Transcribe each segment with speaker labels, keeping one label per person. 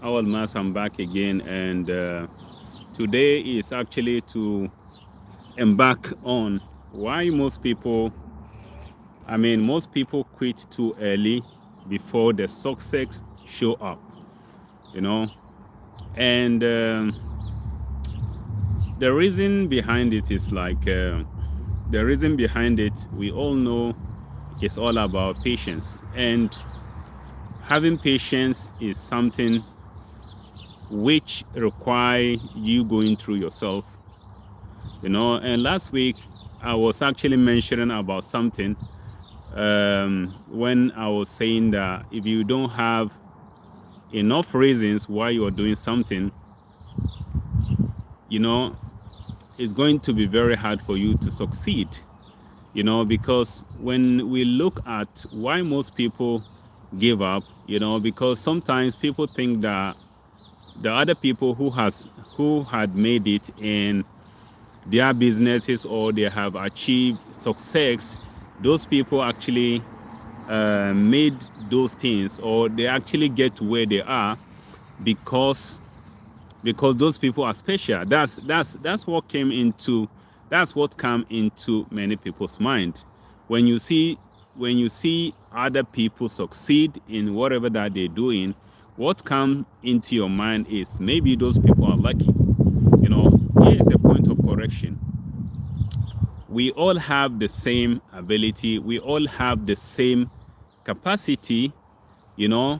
Speaker 1: Our Mas, I'm back again, and today is actually to embark on why most people quit too early before the success show up, you know, and the reason behind it is the reason behind it, we all know, is all about patience, and having patience is something which require you going through yourself, and last week I was actually mentioning about something when I was saying that if you don't have enough reasons why you're doing something, it's going to be very hard for you to succeed, because when we look at why most people give up, because sometimes people think that the other people who had made it in their businesses, or they have achieved success, those people actually made those things, or they actually get to where they are because those people are special. That's what come into many people's mind. When you see other people succeed in whatever that they're doing, what comes into your mind is maybe those people are lucky. Here is a point of correction. We all have the same ability. We all have the same capacity. I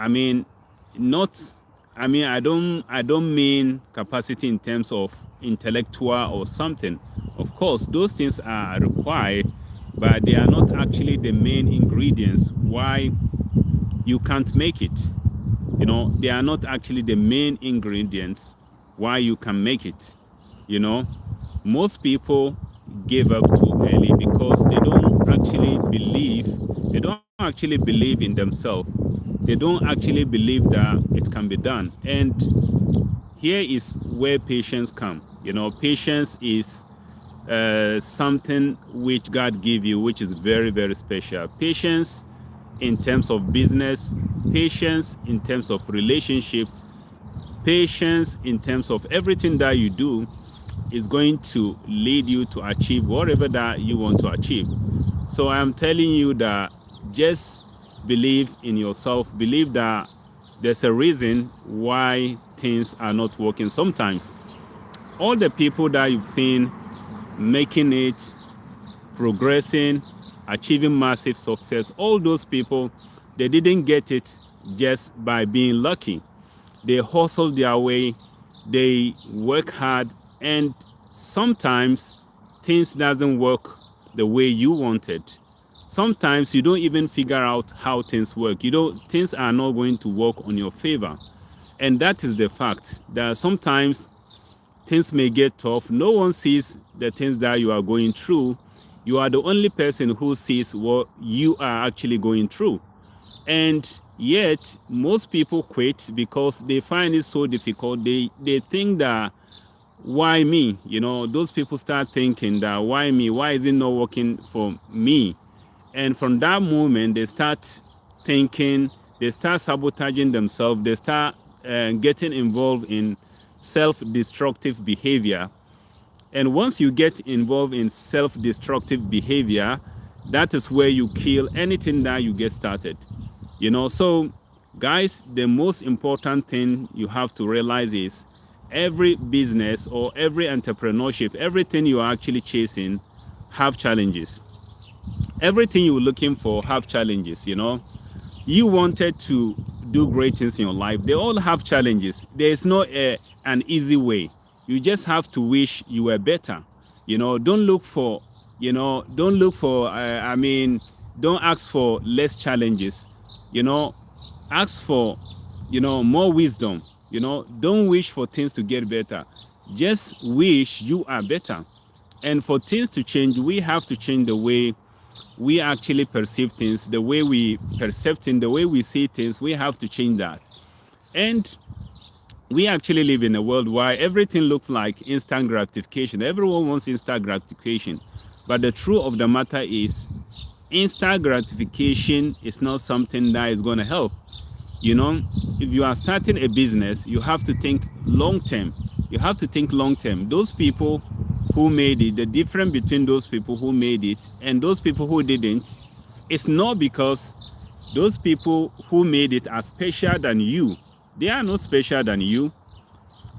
Speaker 1: mean, not. I don't mean capacity in terms of intellectual or something. Of course, those things are required, but they are not actually the main ingredients why you can't make it. They are not actually the main ingredients why you can make it. Most people give up too early because they don't actually believe in themselves. They don't actually believe that it can be done. And here is where patience comes. Patience is something which God gave you, which is very, very special. Patience in terms of business, patience in terms of relationship, patience in terms of everything that you do is going to lead you to achieve whatever that you want to achieve. So I'm telling you that just believe in yourself. Believe that there's a reason why things are not working. Sometimes all the people that you've seen making it, progressing, achieving massive success, all those people, they didn't get it just by being lucky. They hustle their way, they work hard, and sometimes things doesn't work the way you wanted. Sometimes you don't even figure out how things work. Things are not going to work on your favor. And that is the fact that sometimes things may get tough. No one sees the things that you are going through. You are the only person who sees what you are actually going through. And yet, most people quit because they find it so difficult. They think that, why me? Those people start thinking that, why me? Why is it not working for me? And from that moment, they start thinking, they start sabotaging themselves, they start getting involved in self-destructive behavior. And once you get involved in self-destructive behavior, that is where you kill anything that you get started. So guys, the most important thing you have to realize is every business or every entrepreneurship, everything you are actually chasing have challenges. Everything you're looking for have challenges. You wanted to do great things in your life. They all have challenges. There is no an easy way. You just have to wish you were better. Don't look for, don't ask for less challenges. Ask for, more wisdom. Don't wish for things to get better. Just wish you are better. And for things to change, we have to change the way we actually perceive things, the way we perceive things, the way we see things. We have to change that. And we actually live in a world where everything looks like instant gratification. Everyone wants instant gratification. But the truth of the matter is, instant gratification is not something that is going to help. You know, if you are starting a business, you have to think long term. You have to think long term. Those people who made it, the difference between those people who made it and those people who didn't, it's not because those people who made it are special than you. They are not special than you.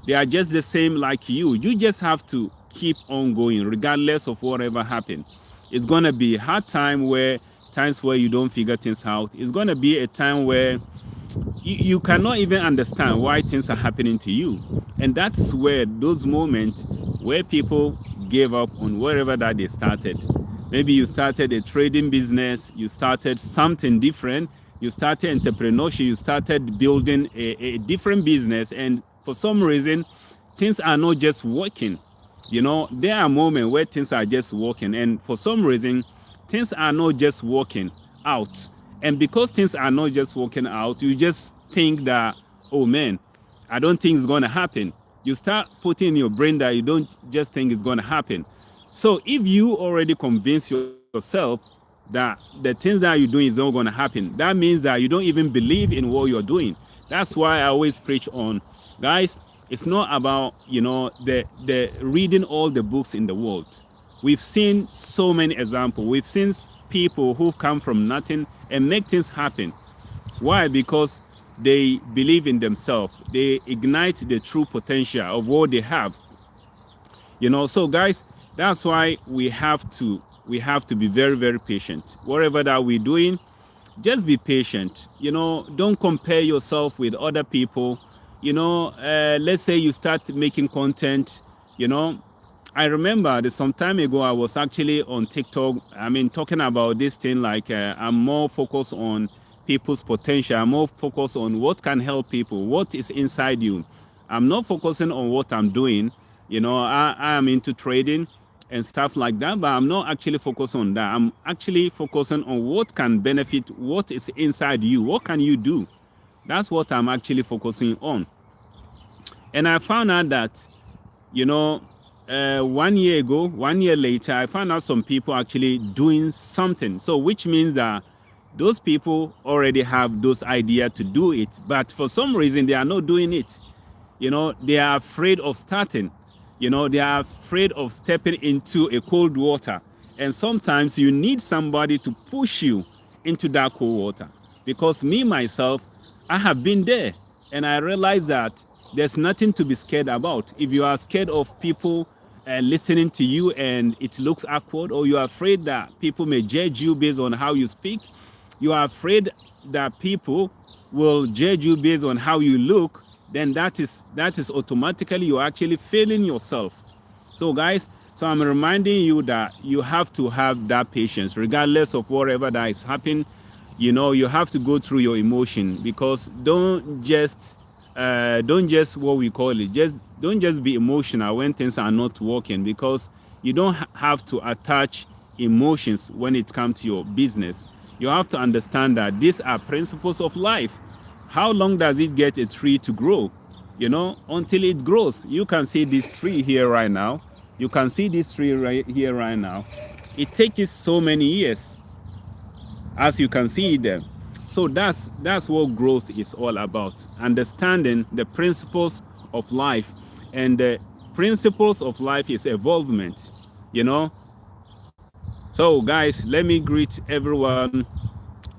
Speaker 1: They are just the same like you. You just have to keep on going regardless of whatever happened. It's going to be a hard time where times where you don't figure things out. It's going to be a time where you cannot even understand why things are happening to you. And that's where those moments where people gave up on whatever that they started. Maybe you started a trading business, you started something different, you started entrepreneurship, you started building a different business, and for some reason, things are not just working. You know, there are moments where things are just working, and for some reason, things are not just working out. And because things are not just working out, you just think that, oh man, I don't think it's going to happen. You start putting in your brain that you don't just think it's going to happen. So if you already convince yourself that the things that you're doing is not going to happen, that means that you don't even believe in what you're doing. That's why I always preach on, guys, it's not about, you know, the reading all the books in the world. We've seen so many examples. We've seen people who come from nothing and make things happen. Why? Because they believe in themselves. They ignite the true potential of what they have. You know, so guys, that's why we have to be very, very patient. Whatever that we're doing, just be patient. You know, don't compare yourself with other people. You know, let's say you start making content. You know, I remember that some time ago I was actually on TikTok. I mean, talking about this thing, like I'm more focused on people's potential. I'm more focused on what can help people, what is inside you. I'm not focusing on what I'm doing. You know, I am into trading and stuff like that, but I'm not actually focused on that. I'm actually focusing on what can benefit, what is inside you. What can you do? That's what I'm actually focusing on. And I found out that, you know, 1 year ago, 1 year later, I found out some people actually doing something. So which means that those people already have those ideas to do it, but for some reason they are not doing it. You know, they are afraid of starting. You know, they are afraid of stepping into a cold water. And sometimes you need somebody to push you into that cold water. Because me, myself, I have been there. And I realized that there's nothing to be scared about. If you are scared of people listening to you and it looks awkward, or you are afraid that people may judge you based on how you speak, you are afraid that people will judge you based on how you look, then that is automatically you're actually failing yourself. So guys, so I'm reminding you that you have to have that patience regardless of whatever that is happening. You know, you have to go through your emotion, because don't just what we call it, just don't just be emotional when things are not working, because you don't have to attach emotions when it comes to your business. You have to understand that these are principles of life. How long does it get a tree to grow? You know, until it grows. You can see this tree here right now. You can see this tree right here right now. It takes so many years, as you can see there. So that's what growth is all about. Understanding the principles of life. And the principles of life is evolvement, you know. So guys, let me greet everyone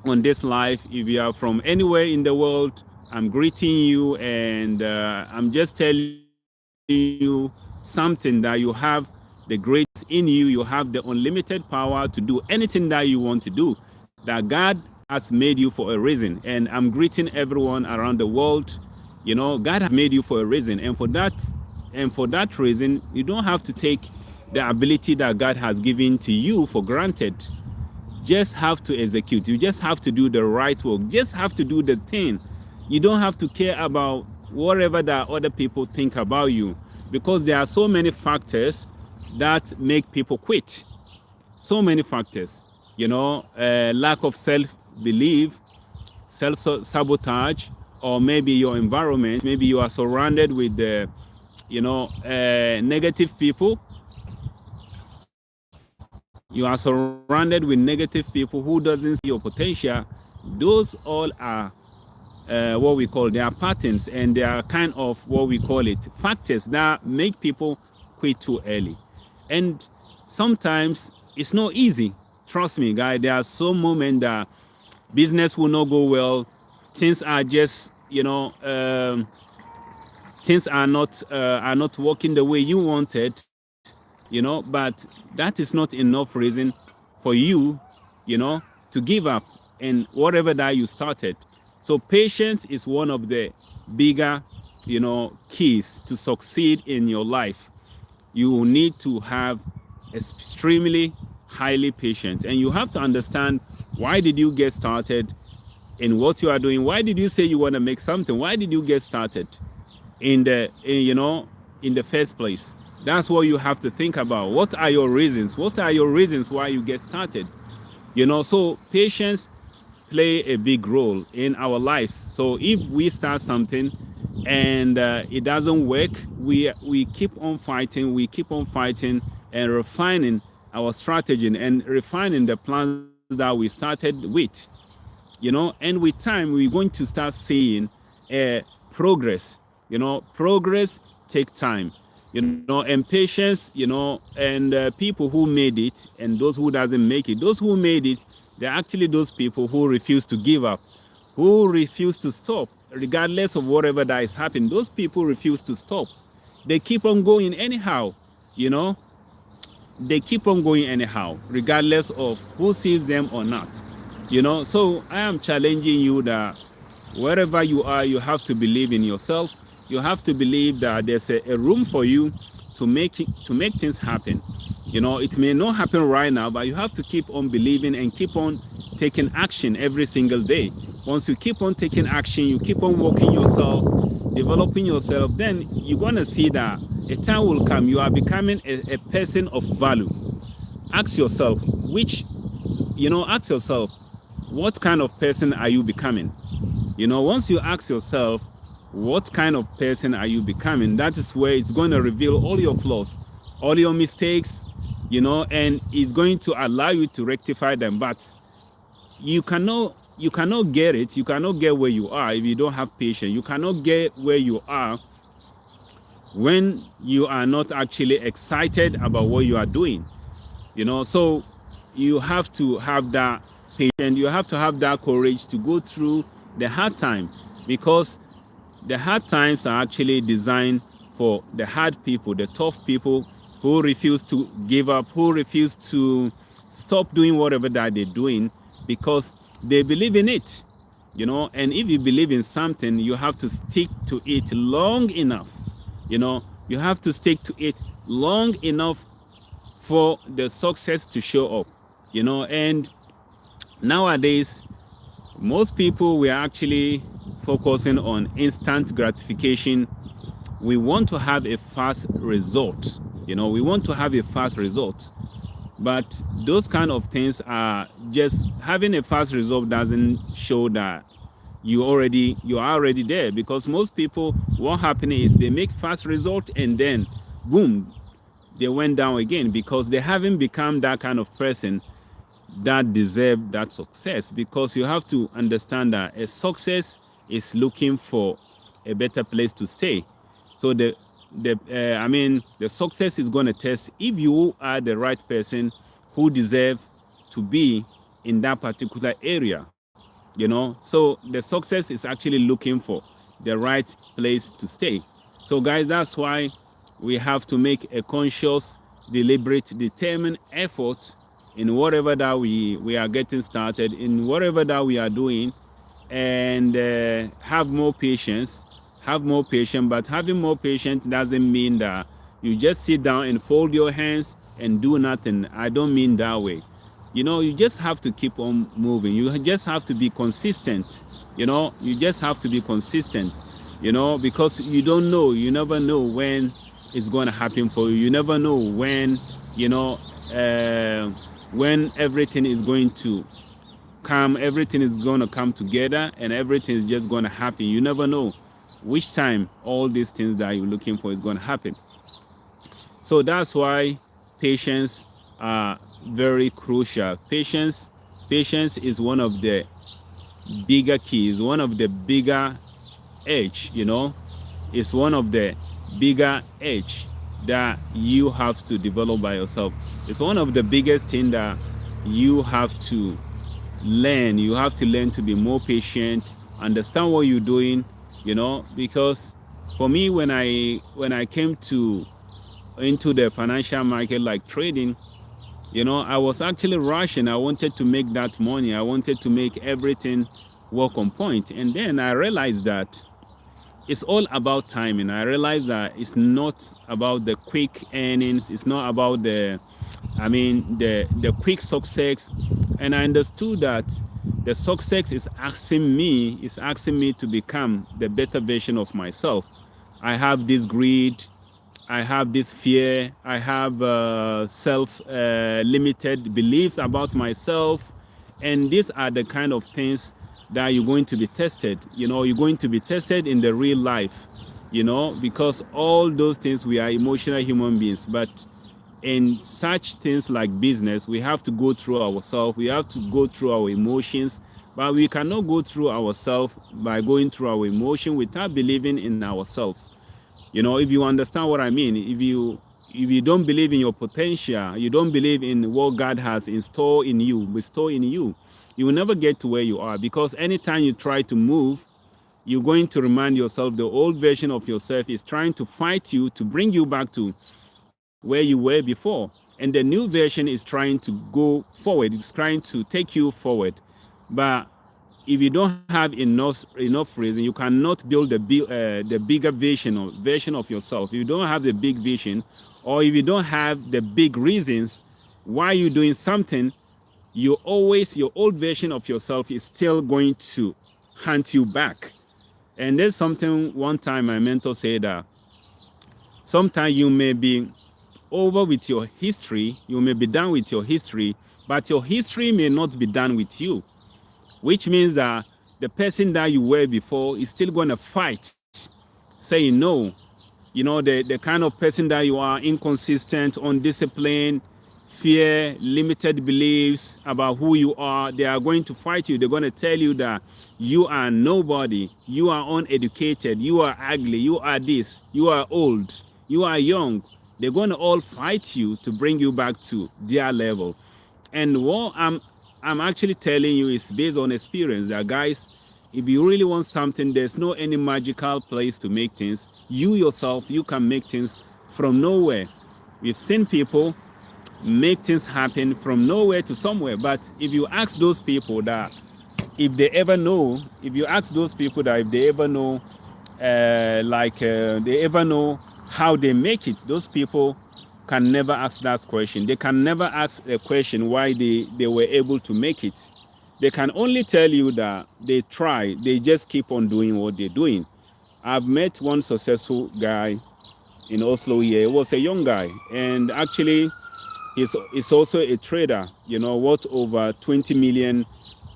Speaker 1: on this live. If you are from anywhere in the world, I'm greeting you, and I'm just telling you something, that you have the grace in you. You have the unlimited power to do anything that you want to do, that God has made you for a reason. And I'm greeting everyone around the world. You know, God has made you for a reason, and for that reason, you don't have to take the ability that God has given to you for granted. Just have to execute. You just have to do the right work. Just have to do the thing. You don't have to care about whatever that other people think about you, because there are so many factors that make people quit. So many factors, you know, lack of self-belief, self-sabotage, or maybe your environment. Maybe you are surrounded with the, you know, negative people. You are surrounded with negative people who doesn't see your potential. Those all are what we call, there are patterns, and there are kind of what we call it factors that make people quit too early. And sometimes it's not easy. Trust me, guys. There are some moments that business will not go well. Things are just, things are not working the way you wanted, but that is not enough reason for you, to give up and whatever that you started. So patience is one of the bigger, keys to succeed in your life. You need to have extremely highly patient, and you have to understand, why did you get started in what you are doing? Why did you say you want to make something? Why did you get started in the first place? That's what you have to think about. What are your reasons? What are your reasons why you get started? So patience play a big role in our lives. So if we start something and it doesn't work, we keep on fighting. We keep on fighting and refining our strategy and refining the plans that we started with. And with time, we're going to start seeing progress. Progress take time. And patience. And people who made it and those who doesn't make it. Those who made it, they're actually those people who refuse to give up, who refuse to stop, regardless of whatever that is happening. Those people refuse to stop. They keep on going anyhow. They keep on going anyhow, regardless of who sees them or not. So I am challenging you that wherever you are, you have to believe in yourself. You have to believe that there's a room for you to make things happen. It may not happen right now, but you have to keep on believing and keep on taking action every single day. Once you keep on taking action, you keep on working yourself, developing yourself, then you're going to see that a time will come, you are becoming a person of value. Ask yourself, ask yourself, what kind of person are you becoming? Once you ask yourself, what kind of person are you becoming, that is where it's going to reveal all your flaws, all your mistakes, and it's going to allow you to rectify them. But you cannot get it. You cannot get where you are if you don't have patience. You cannot get where you are when you are not actually excited about what you are doing. So you have to have that patience. You have to have that courage to go through the hard time, because the hard times are actually designed for the hard people, the tough people who refuse to give up, who refuse to stop doing whatever that they're doing because they believe in it. And if you believe in something, you have to stick to it long enough. You have to stick to it long enough for the success to show up. And nowadays, most people, we are actually focusing on instant gratification. We want to have a fast result. We want to have a fast result. But those kind of things are just, having a fast result doesn't show that you are already there, because most people, what happens is they make fast result and then boom, they went down again, because they haven't become that kind of person that deserve that success. Because you have to understand that a success is looking for a better place to stay. So the success is going to test if you are the right person who deserve to be in that particular area. So the success is actually looking for the right place to stay. So guys, that's why we have to make a conscious, deliberate, determined effort in whatever that we are getting started, in whatever that we are doing, and have more patience. But having more patience doesn't mean that you just sit down and fold your hands and do nothing. I don't mean that way. You just have to keep on moving. You just have to be consistent. You just have to be consistent, because you don't know. You never know when it's going to happen for you. You never know when, when everything is going to come, everything is going to come together and everything is just going to happen. You never know which time all these things that you're looking for is going to happen. So that's why patience are very crucial. Patience is one of the bigger keys, one of the bigger edge, it's one of the bigger edge that you have to develop by yourself. It's one of the biggest thing that you have to learn. You have to learn to be more patient, understand what you're doing, because for me, when I came into the financial market, like trading, I was actually rushing. I wanted to make that money. I wanted to make everything work on point. And then I realized that it's all about timing. I realized that it's not about the quick earnings. It's not about the quick success. And I understood that the success is asking me to become the better version of myself. I have this greed, I have this fear, I have self-limited beliefs about myself. And these are the kind of things that you're going to be tested. You're going to be tested in the real life, because all those things, we are emotional human beings. But in such things like business, we have to go through ourselves. We have to go through our emotions. But we cannot go through ourselves by going through our emotion without believing in ourselves. If you understand what I mean, if you don't believe in your potential, you don't believe in what God has in store in you, you will never get to where you are. Because anytime you try to move, you're going to remind yourself the old version of yourself is trying to fight you to bring you back to where you were before. And the new version is trying to go forward. It's trying to take you forward. But if you don't have enough reason, you cannot build the bigger version of yourself. If you don't have the big vision, or if you don't have the big reasons why you're doing something, your old version of yourself is still going to hunt you back. And there's something one time my mentor said that sometimes you may be over with your history, you may be done with your history, but your history may not be done with you. Which means that the person that you were before is still going to fight, saying no. The kind of person that you are, inconsistent, undisciplined, fear, limited beliefs about who you are, they are going to fight you. They're going to tell you that you are nobody, you are uneducated, you are ugly, you are this, you are old, you are young. They're going to all fight you to bring you back to their level. And what I'm actually telling you is based on experience that, guys, if you really want something, there's no any magical place to make things. You yourself, you can make things from nowhere. We've seen people make things happen from nowhere to somewhere. But if you ask those people that if they ever know how they make it, those people can never ask that question. They can never ask a question why they were able to make it. They can only tell you that they try, they just keep on doing what they're doing. I've met one successful guy in Oslo here. He was a young guy, and actually he's also a trader, worth over 20 million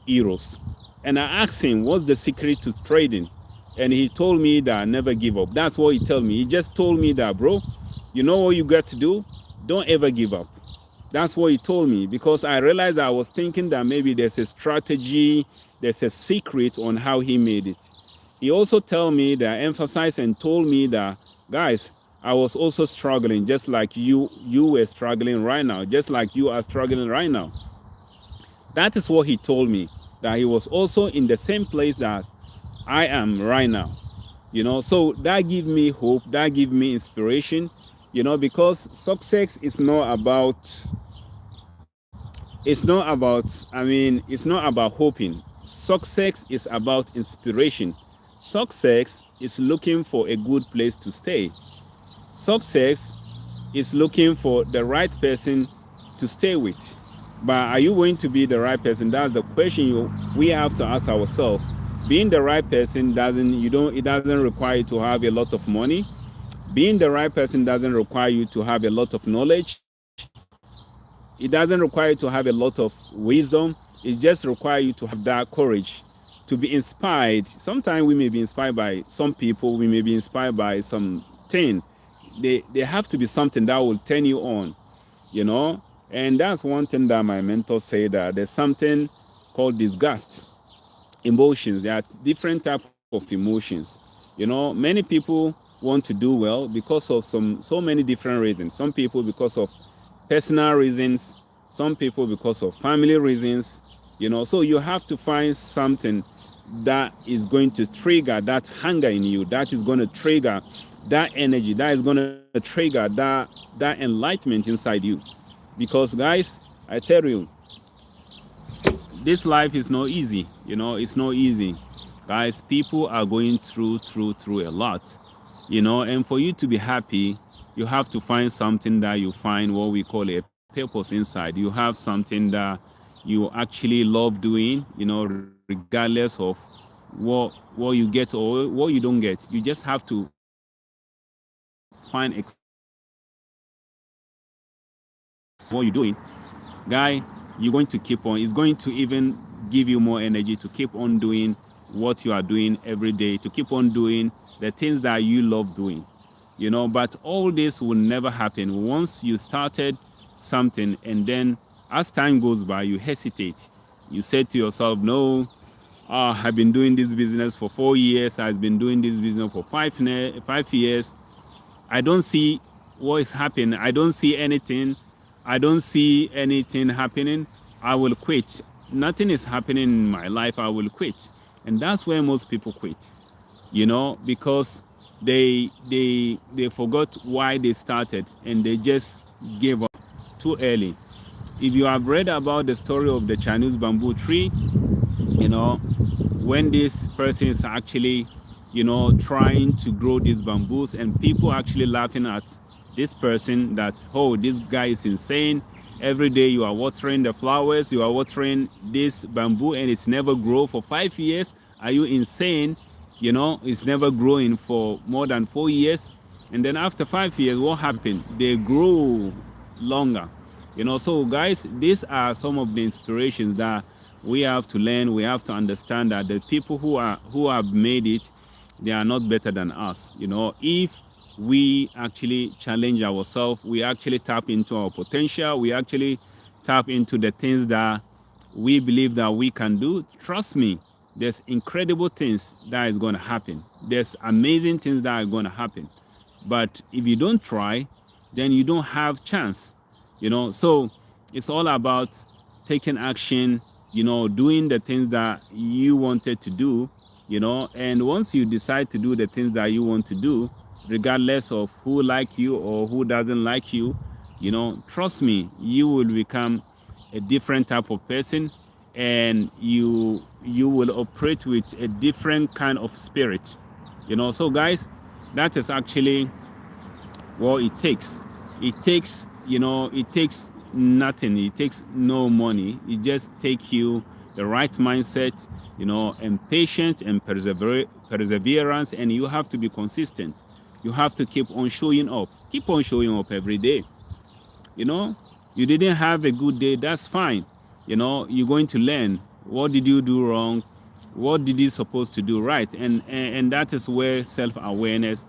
Speaker 1: euros. And I asked him, what's the secret to trading? And he told me that never give up. That's what he told me. He just told me that, bro, you know what you got to do? Don't ever give up. That's what he told me, because I realized I was thinking that maybe there's a strategy, there's a secret on how he made it. He also told me that, emphasized and told me that, guys, I was also struggling just like you were struggling right now, just like you are struggling right now. That is what he told me, that he was also in the same place that I am right now. So that gives me hope, that gives me inspiration, because success is not about hoping. Success is about inspiration. Success is looking for a good place to stay. Success is looking for the right person to stay with. But are you going to be the right person? That's the question we have to ask ourselves. Being the right person it doesn't require you to have a lot of money. Being the right person doesn't require you to have a lot of knowledge. It doesn't require you to have a lot of wisdom. It just requires you to have that courage, to be inspired. Sometimes we may be inspired by some people. We may be inspired by something. There have to be something that will turn you on, And that's one thing that my mentor said, that there's something called disgust. emotions. There are different type of emotions. Many people want to do well because of so many different reasons. Some people because of personal reasons, some people because of family reasons. So you have to find something that is going to trigger that hunger in you, that is going to trigger that energy, that is going to trigger that enlightenment inside you. Because guys, I tell you, this life is not easy. It's not easy, guys. People are going through a lot, and for you to be happy, you have to find something that you find what we call a purpose inside. You have something that you actually love doing, regardless of what you get or what you don't get. You just have to find excitement what you're doing, guy. You're going to keep on. It's going to even give you more energy to keep on doing what you are doing every day, to keep on doing the things that you love doing. But all this will never happen once you started something, and then as time goes by, you hesitate. You say to yourself, no, I've been doing this business for 4 years. I've been doing this business for 5 years. I don't see what is happening. I don't see anything. I don't see anything happening. I will quit. Nothing is happening in my life. I will quit. And that's where most people quit, because they forgot why they started and they just gave up too early. If you have read about the story of the Chinese bamboo tree, when this person is actually, trying to grow these bamboos, and people actually laughing at this person that, oh, this guy is insane. Every day you are watering the flowers, you are watering this bamboo, and it's never grow for 5 years. Are you insane? It's never growing for more than 4 years. And then after 5 years, what happened? They grow longer. So guys, these are some of the inspirations that we have to learn. We have to understand that the people who have made it, they are not better than us. If we actually challenge ourselves, we actually tap into our potential, we actually tap into the things that we believe that we can do, trust me, there's incredible things that is going to happen. There's amazing things that are going to happen. But if you don't try, then you don't have chance. So it's all about taking action, doing the things that you wanted to do, and once you decide to do the things that you want to do, regardless of who like you or who doesn't like you, trust me, you will become a different type of person, and you will operate with a different kind of spirit. So guys, that is actually what it takes. It takes nothing. It takes no money. It just takes you the right mindset, and patience and perseverance, and you have to be consistent. You have to keep on showing up. Keep on showing up every day. You didn't have a good day, that's fine. You're going to learn. What did you do wrong? What did you supposed to do right? And that is where self-awareness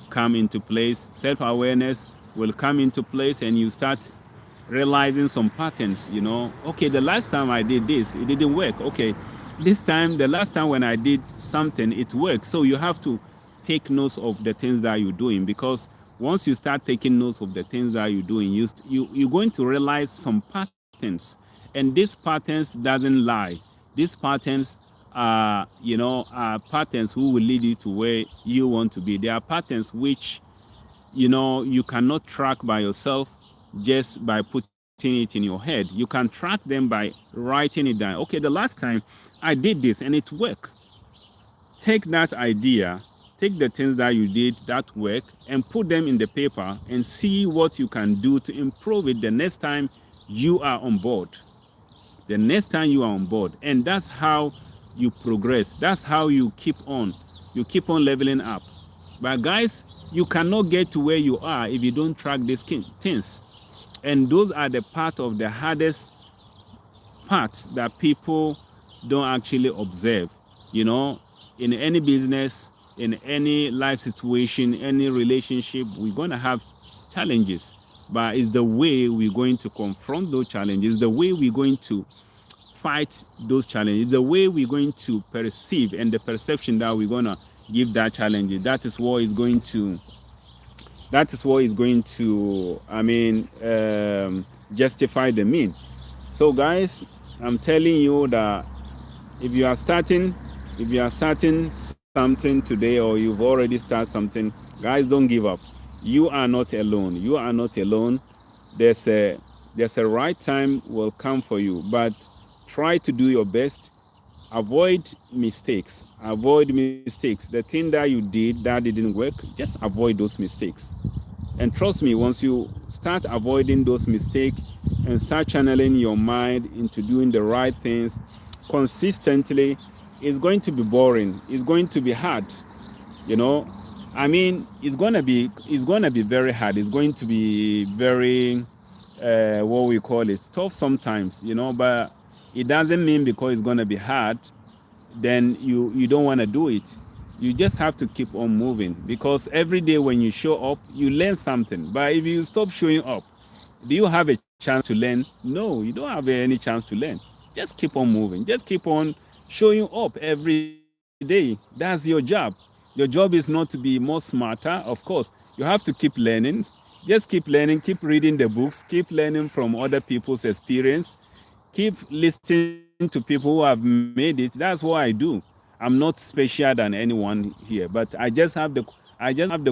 Speaker 1: come into place. Self-awareness will come into place, and you start realizing some patterns. Okay, the last time I did this, it didn't work. Okay, this time, the last time when I did something, it worked. So you have to take notes of the things that you're doing, because once you start taking notes of the things that you're doing, you're going to realize some patterns, and these patterns doesn't lie. These patterns are patterns who will lead you to where you want to be. They are patterns which you cannot track by yourself just by putting it in your head. You can track them by writing it down. Okay, the last time I did this and it worked. Take that idea, take the things that you did that work, and put them in the paper and see what you can do to improve it the next time you are on board. The next time you are on board. And that's how you progress. That's how you keep on. You keep on leveling up. But guys, you cannot get to where you are if you don't track these things. And those are the part of the hardest parts that people don't actually observe. In any business, in any life situation, any relationship, we're going to have challenges. But it's the way we're going to confront those challenges, the way we're going to fight those challenges. The way we're going to perceive and the perception that we're gonna give that challenge, that is what is going to justify the mean. So guys, I'm telling you that if you are starting something today, or you've already started something, guys, don't give up. You are not alone. You are not alone. There's a right time will come for you, but try to do your best. Avoid mistakes. The thing that you did that didn't work, just avoid those mistakes. And trust me, once you start avoiding those mistakes and start channeling your mind into doing the right things consistently, it's going to be boring. It's going to be hard. It's gonna be very hard. It's going to be very what we call it, tough sometimes, but it doesn't mean because it's gonna be hard, then you don't want to do it. You just have to keep on moving, because every day when you show up, you learn something. But if you stop showing up, do you have a chance to learn? No, you don't have any chance to learn. Just keep on moving. Just keep on showing up every day. That's your job. Your job is not to be more smarter. Of course, you have to keep learning. Just keep learning, keep reading the books, keep learning from other people's experience, keep listening to people who have made it. That's what I do. I'm not special than anyone here, but I just have the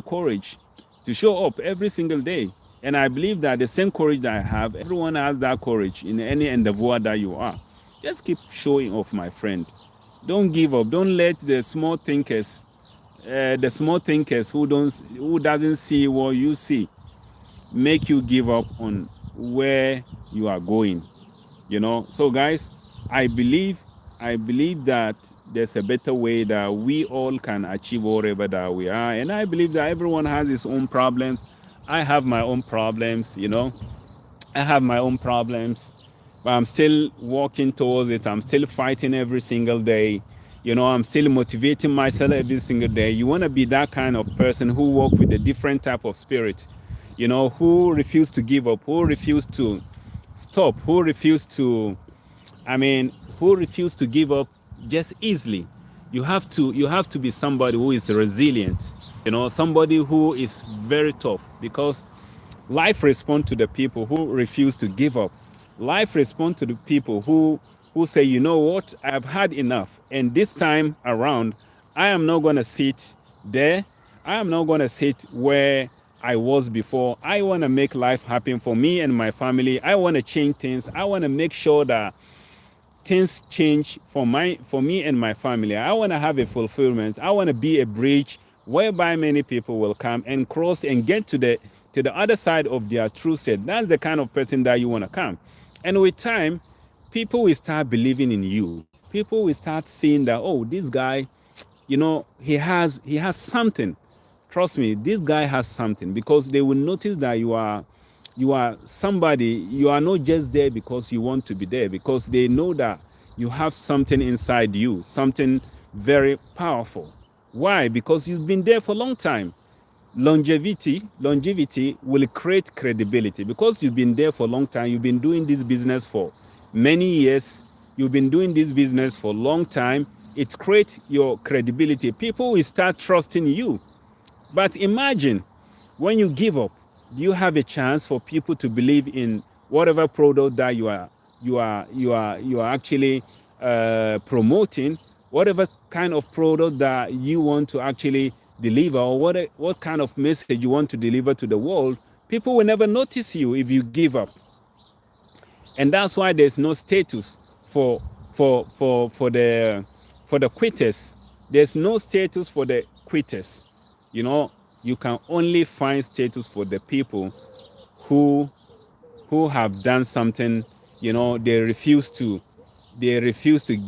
Speaker 1: courage to show up every single day. And I believe that the same courage that I have, everyone has that courage in any endeavor that you are. Just keep showing off, my friend. Don't give up. Don't let the small thinkers who doesn't see what you see, make you give up on where you are going. So guys, I believe that there's a better way that we all can achieve whatever that we are. And I believe that everyone has his own problems. I have my own problems, but I'm still walking towards it. I'm still fighting every single day. I'm still motivating myself every single day. You want to be that kind of person who walk with a different type of spirit, who refuse to give up, who refuse to stop, who refuse to give up just easily. You have to be somebody who is resilient, somebody who is very tough, because life responds to the people who refuse to give up. Life responds to the people who say, you know what, I've had enough, and this time around, I am not going to sit there. I am not going to sit where I was before. I want to make life happen for me and my family. I want to change things. I want to make sure that things change for me and my family. I want to have a fulfillment. I want to be a bridge whereby many people will come and cross and get to the other side of their true set. That's the kind of person that you want to come. And with time, people will start believing in you. People will start seeing that, oh, this guy, he has something. Trust me, this guy has something, because they will notice that you are somebody. You are not just there because you want to be there, because they know that you have something inside you, something very powerful. Why? Because you've been there for a long time. Longevity will create credibility, because you've been there for a long time. You've been doing this business for many years. You've been doing this business for a long time. It creates your credibility. People will start trusting you. But imagine when you give up, do you have a chance for people to believe in whatever product that you are actually promoting, whatever kind of product that you want to actually deliver, or what kind of message you want to deliver to the world? People will never notice you if you give up. And that's why there's no status for the quitters. There's no status for the quitters. You can only find status for the people who have done something. They refuse to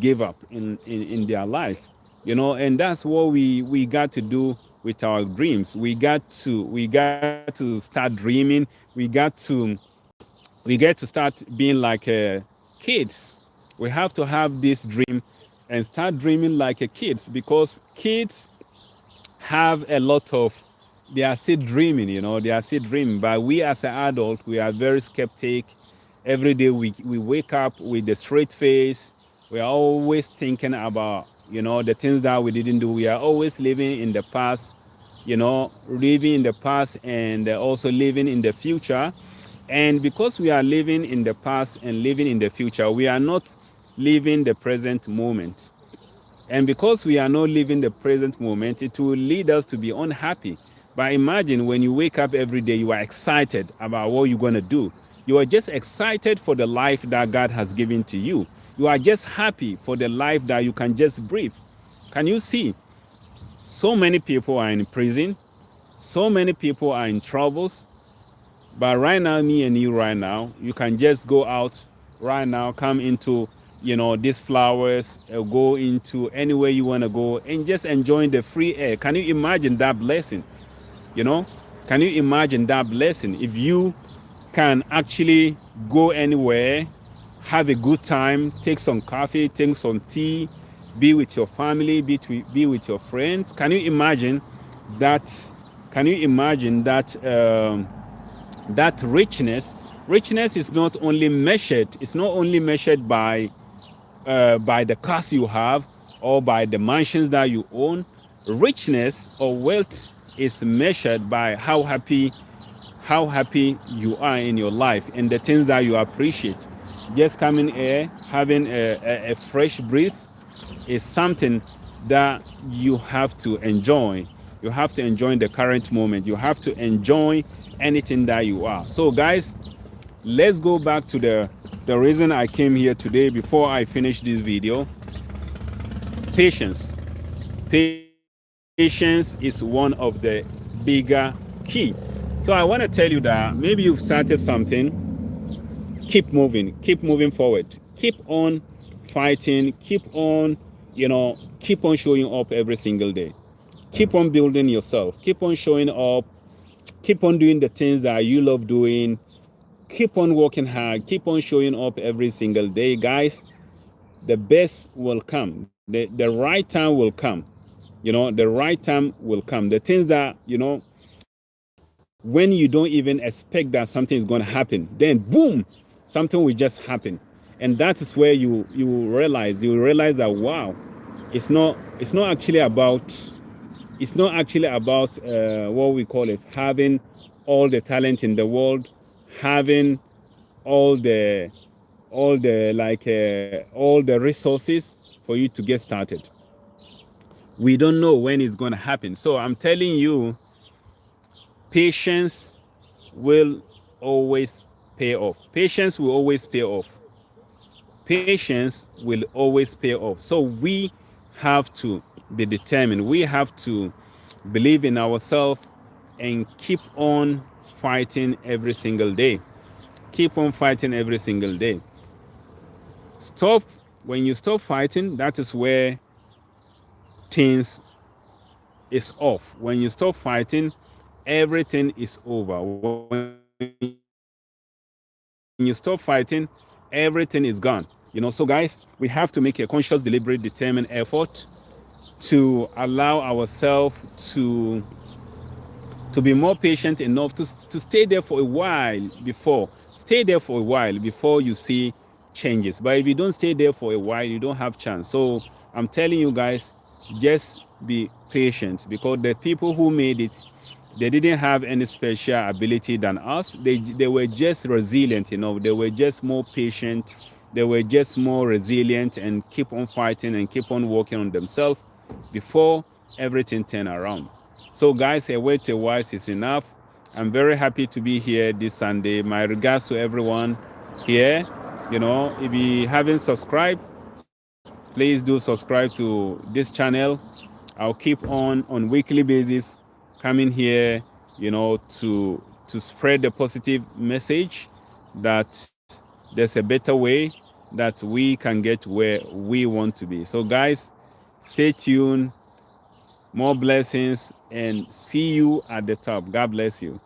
Speaker 1: give up in their life. And that's what we got to do with our dreams. We got to start dreaming. We get to start being like kids. We have to have this dream and start dreaming like kids, because kids have a lot of, they are still dreaming, they are still dreaming. But we as an adult, we are very skeptic. Every day we wake up with a straight face. We are always thinking about, the things that we didn't do. We are always living in the past, living in the past and also living in the future. And because we are living in the past and living in the future, we are not living the present moment. And because we are not living the present moment, it will lead us to be unhappy. But imagine when you wake up every day, you are excited about what you're going to do. You are just excited for the life that God has given to you. You are just happy for the life that you can just breathe. Can you see? So many people are in prison. So many people are in troubles. But right now, me and you right now, you can just go out right now, come into, these flowers, go into anywhere you want to go and just enjoy the free air. Can you imagine that blessing? Can you imagine that blessing? If you can actually go anywhere, have a good time, take some coffee, take some tea, be with your family, be with your friends. Can you imagine that? Can you imagine that? That richness is not only measured. It's not only measured by the cars you have or by the mansions that you own. Richness or wealth is measured by how happy you are in your life and the things that you appreciate. Just coming here, having a fresh breath is something that you have to enjoy. You have to enjoy the current moment. You have to enjoy anything that you are. So guys, let's go back to the reason I came here today before I finish this video. Patience. Patience is one of the bigger key. So I want to tell you that maybe you've started something. Keep moving forward. Keep on fighting. Keep on showing up every single day. Keep on building yourself. Keep on showing up. Keep on doing the things that you love doing. Keep on working hard. Keep on showing up every single day, guys. The best will come. The right time will come. The right time will come. The things that, when you don't even expect that something is going to happen, then boom, something will just happen. And that is where you realize that, wow, it's not actually about what we call it, having all the talent in the world, having all the resources for you to get started. We don't know when it's going to happen. So I'm telling you, patience will always pay off. Patience will always pay off. Patience will always pay off. So we have to be determined. We have to believe in ourselves and keep on fighting every single day. Keep on fighting every single day. When you stop fighting, that is where things is off. When you stop fighting, everything is over. When you stop fighting, everything is gone. So guys, we have to make a conscious, deliberate, determined effort to allow ourselves to be more patient enough to stay there for a while before you see changes. But if you don't stay there for a while, you don't have chance. So I'm telling you guys, just be patient, because the people who made it, they didn't have any special ability than us. They were just resilient, they were just more patient, they were just more resilient, and keep on fighting and keep on working on themselves before everything turned around. So guys, a wait a while is enough. I'm very happy to be here this Sunday. My regards to everyone here. If you haven't subscribed, please do subscribe to this channel. I'll keep on weekly basis coming here, to spread the positive message that there's a better way that we can get where we want to be. So guys, stay tuned. More blessings, and see you at the top. God bless you.